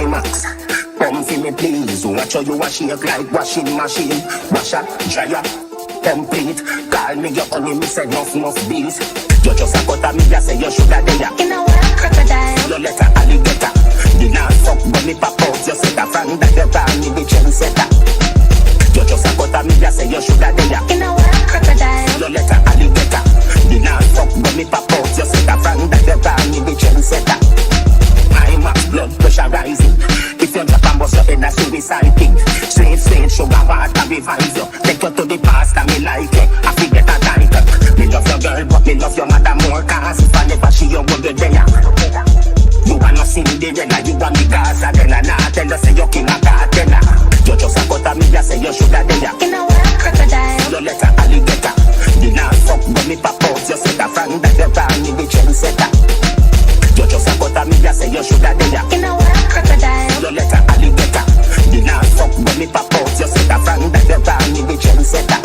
Max, come for me please. Watch how you wash shake like washing machine. Washer, dryer, complete. Call me your honey, me say enough bills. You just a cut me, you say you shoulda there. You know what, crocodile? You let a alligator. You not fuck but me pop out. You set a fan that you call me the trendsetter. You just a cut me, you say you shoulda there. You know what, crocodile? You let a alligator. You not fuck but me pop out. You set a fan that you call me the trendsetter. My max blood pressure rising. If you drop and bust your head, a suicide thing. Sweet sugar water revive you. Take you to the past and me like it. I forget a title. Me love your girl but me love your mother more. Cause if I never see you, go get there. You are not Cinderella, you are me Gaza. Then I not tell you say you king a cartella. You just a cut me, you say you shoulda there. You know what, crocodile? You let a alligator. You not fuck but me pop out. You set a fan that you call me the trendsetter. You just a cut me, you say you shoulda there. You know what, crocodile? You let a alligator. You not fuck but me pop out. You set a fan that you call me the trendsetter.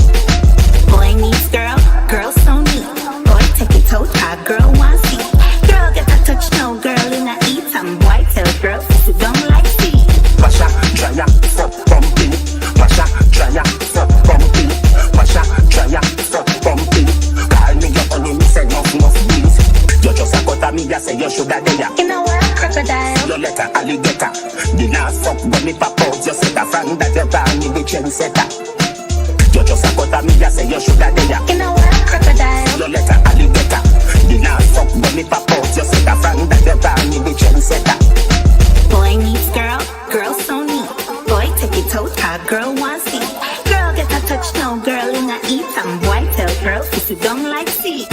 Boy needs girl, girl so neat. Boy take it out, hot girl want see. Girl get a touch, no girl in a eat. And boy tell girl sit down like see. Washer, dryer, fuck pumping. Washer, dryer, fuck pumping. Washer, dryer, fuck pumping. Call me your honey, me say enough bills. You just a cut me, you say you shoulda there. You know what, crocodile? You let a alligator. You not fuck but me pop out. You set a fan that you call me the trendsetter. You just a cut me, you say you shoulda there. You know what, crocodile? You let a alligator. You not fuck but me pop out. You set a fan that you call me the trendsetter. Boy needs girl, girl so neat. Boy take it out, hot girl want see. Girl get a touch, no girl in a eat. And boy tell girl sit down like see.